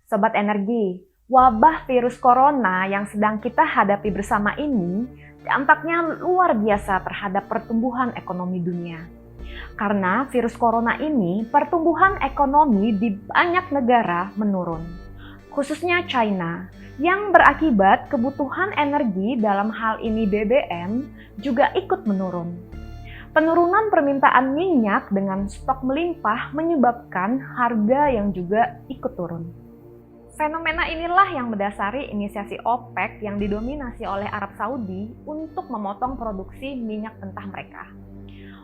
Sobat Energi, wabah virus corona yang sedang kita hadapi bersama ini dampaknya luar biasa terhadap pertumbuhan ekonomi dunia. Karena virus corona ini, pertumbuhan ekonomi di banyak negara menurun, khususnya China, yang berakibat kebutuhan energi dalam hal ini BBM juga ikut menurun. Penurunan permintaan minyak dengan stok melimpah menyebabkan harga yang juga ikut turun. Fenomena inilah yang mendasari inisiasi OPEC yang didominasi oleh Arab Saudi untuk memotong produksi minyak mentah mereka.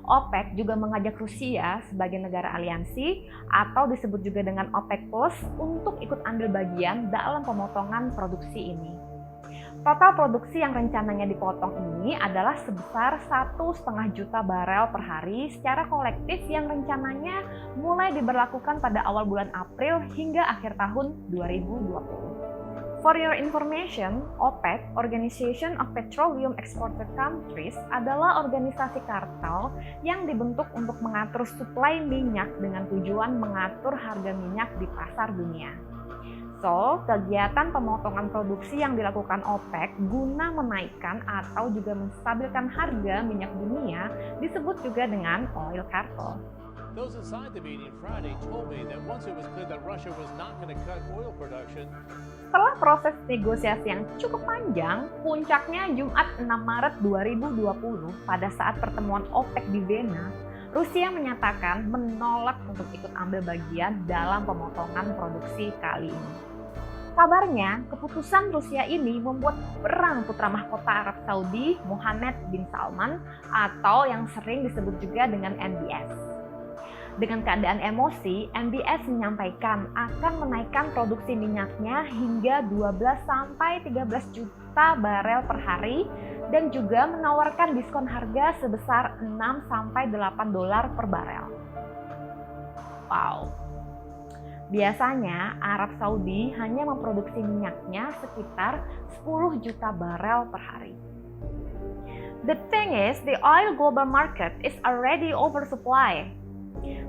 OPEC juga mengajak Rusia sebagai negara aliansi atau disebut juga dengan OPEC Plus untuk ikut ambil bagian dalam pemotongan produksi ini. Total produksi yang rencananya dipotong ini adalah sebesar 1,5 juta barel per hari secara kolektif yang rencananya mulai diberlakukan pada awal bulan April hingga akhir tahun 2020. For your information, OPEC, Organization of Petroleum Exporter Countries, adalah organisasi kartel yang dibentuk untuk mengatur suplai minyak dengan tujuan mengatur harga minyak di pasar dunia. So, kegiatan pemotongan produksi yang dilakukan OPEC guna menaikkan atau juga menstabilkan harga minyak dunia disebut juga dengan oil cartel. Those inside the meeting Friday told me that once it was clear that Russia was not going to cut oil production. Setelah proses negosiasi yang cukup panjang, puncaknya Jumat 6 Maret 2020 pada saat pertemuan OPEC di Vienna, Rusia menyatakan menolak untuk ikut ambil bagian dalam pemotongan produksi kali ini. Kabarnya, keputusan Rusia ini membuat perang putra mahkota Arab Saudi, Mohammed bin Salman, atau yang sering disebut juga dengan MBS. Dengan keadaan emosi, MBS menyampaikan akan menaikkan produksi minyaknya hingga 12-13 juta barel per hari dan juga menawarkan diskon harga sebesar 6-8 dolar per barel. Wow. Biasanya Arab Saudi hanya memproduksi minyaknya sekitar 10 juta barel per hari. The thing is, the oil global market is already oversupply.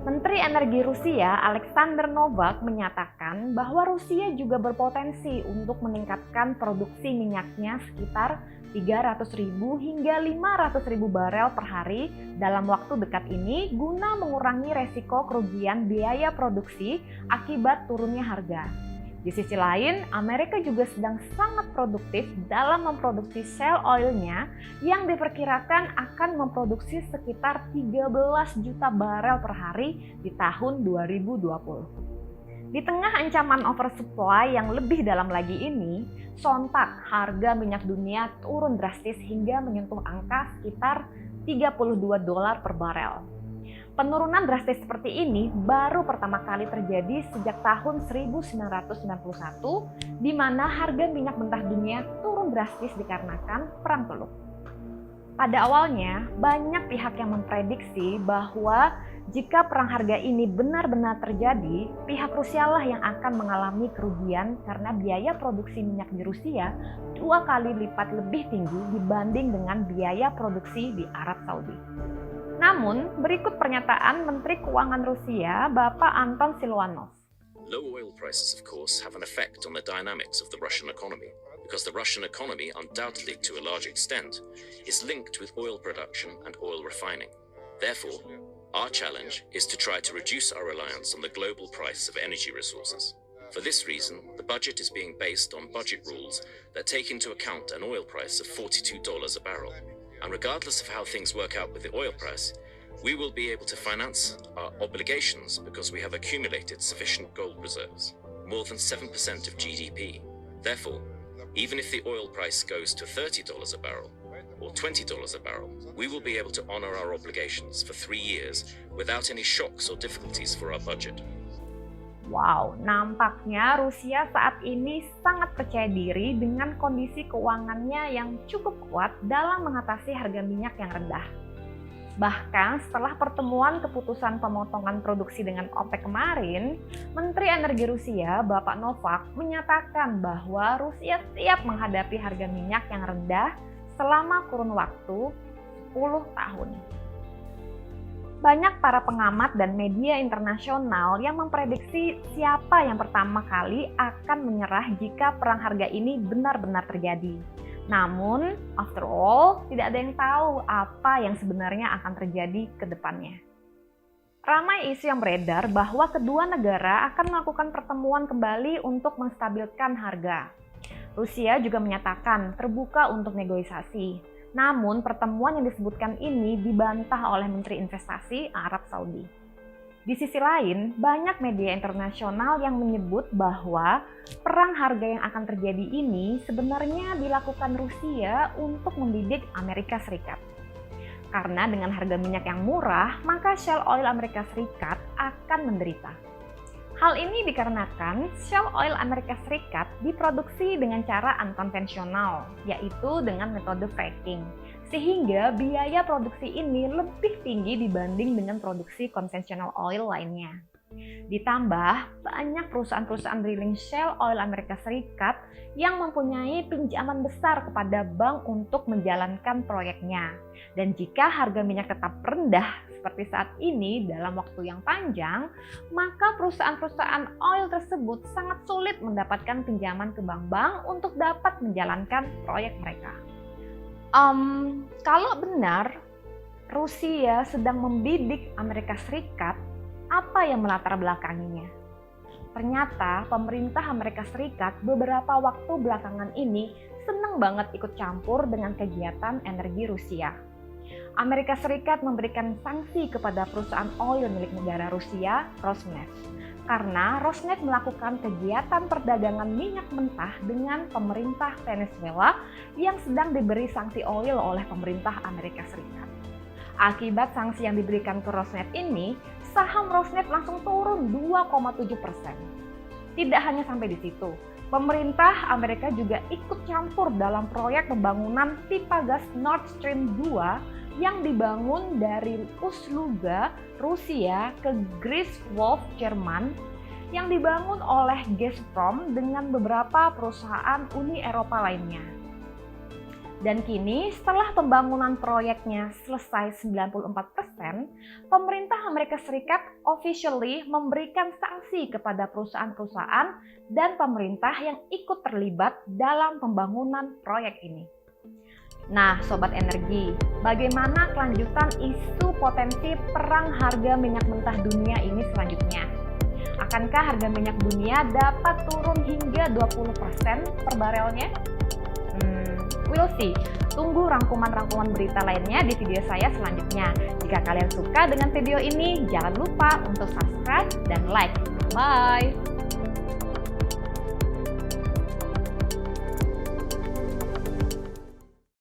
Menteri Energi Rusia Alexander Novak menyatakan bahwa Rusia juga berpotensi untuk meningkatkan produksi minyaknya sekitar 300.000 hingga 500.000 barel per hari dalam waktu dekat ini guna mengurangi resiko kerugian biaya produksi akibat turunnya harga. Di sisi lain, Amerika juga sedang sangat produktif dalam memproduksi shale oil-nya yang diperkirakan akan memproduksi sekitar 13 juta barel per hari di tahun 2020. Di tengah ancaman oversupply yang lebih dalam lagi ini, sontak harga minyak dunia turun drastis hingga menyentuh angka sekitar 32 dolar per barel. Penurunan drastis seperti ini baru pertama kali terjadi sejak tahun 1991, di mana harga minyak mentah dunia turun drastis dikarenakan perang Teluk. Pada awalnya, banyak pihak yang memprediksi bahwa jika perang harga ini benar-benar terjadi, pihak Rusia lah yang akan mengalami kerugian karena biaya produksi minyak di Rusia 2 kali lipat lebih tinggi dibanding dengan biaya produksi di Arab Saudi. Namun, berikut pernyataan Menteri Keuangan Rusia, Bapak Anton Siluanov. Low oil prices, of course, have an effect on the dynamics of the Russian economy, because the Russian economy, undoubtedly to a large extent, is linked with oil production and oil refining. Therefore, our challenge is to try to reduce our reliance on the global price of energy resources. For this reason, the budget is being based on budget rules that take into account an oil price of $42 a barrel. And regardless of how things work out with the oil price, we will be able to finance our obligations because we have accumulated sufficient gold reserves, more than 7% of GDP. Therefore, even if the oil price goes to $30 a barrel or $20 a barrel, we will be able to honor our obligations for 3 years without any shocks or difficulties for our budget. Wow, nampaknya Rusia saat ini sangat percaya diri dengan kondisi keuangannya yang cukup kuat dalam mengatasi harga minyak yang rendah. Bahkan setelah pertemuan keputusan pemotongan produksi dengan OPEC kemarin, Menteri Energi Rusia, Bapak Novak, menyatakan bahwa Rusia siap menghadapi harga minyak yang rendah selama kurun waktu 10 tahun. banyak para pengamat dan media internasional yang memprediksi siapa yang pertama kali akan menyerah jika perang harga ini benar-benar terjadi. Namun, after all, tidak ada yang tahu apa yang sebenarnya akan terjadi ke depannya. Ramai isu yang beredar bahwa kedua negara akan melakukan pertemuan kembali untuk menstabilkan harga. Rusia juga menyatakan terbuka untuk negosiasi. Namun, pertemuan yang disebutkan ini dibantah oleh Menteri Investasi Arab Saudi. Di sisi lain, banyak media internasional yang menyebut bahwa perang harga yang akan terjadi ini sebenarnya dilakukan Rusia untuk membidik Amerika Serikat. Karena dengan harga minyak yang murah, maka Shell Oil Amerika Serikat akan menderita. Hal ini dikarenakan Shell Oil Amerika Serikat diproduksi dengan cara unkonvensional, yaitu dengan metode fracking, sehingga biaya produksi ini lebih tinggi dibanding dengan produksi konvensional oil lainnya. Ditambah, banyak perusahaan-perusahaan drilling Shell Oil Amerika Serikat yang mempunyai pinjaman besar kepada bank untuk menjalankan proyeknya. Dan jika harga minyak tetap rendah seperti saat ini dalam waktu yang panjang, maka perusahaan-perusahaan oil tersebut sangat sulit mendapatkan pinjaman ke bank-bank untuk dapat menjalankan proyek mereka. Kalau benar Rusia sedang membidik Amerika Serikat, apa yang melatar belakanginya? Ternyata pemerintah Amerika Serikat beberapa waktu belakangan ini senang banget ikut campur dengan kegiatan energi Rusia. Amerika Serikat memberikan sanksi kepada perusahaan oil milik negara Rusia, Rosneft, karena Rosneft melakukan kegiatan perdagangan minyak mentah dengan pemerintah Venezuela yang sedang diberi sanksi oil oleh pemerintah Amerika Serikat. Akibat sanksi yang diberikan ke Rosneft ini, saham Rosneft langsung turun 2,7%. Tidak hanya sampai di situ, pemerintah Amerika juga ikut campur dalam proyek pembangunan pipa gas Nord Stream 2 yang dibangun dari Ust-Luga, Rusia ke Greifswald, Jerman, yang dibangun oleh Gazprom dengan beberapa perusahaan Uni Eropa lainnya. Dan kini setelah pembangunan proyeknya selesai 94%, pemerintah Amerika Serikat officially memberikan sanksi kepada perusahaan-perusahaan dan pemerintah yang ikut terlibat dalam pembangunan proyek ini. Nah, Sobat Energi, bagaimana kelanjutan isu potensi perang harga minyak mentah dunia ini selanjutnya? Akankah harga minyak dunia dapat turun hingga 20% per barelnya? We'll see. Tunggu rangkuman-rangkuman berita lainnya di video saya selanjutnya. Jika kalian suka dengan video ini, jangan lupa untuk subscribe dan like. Bye!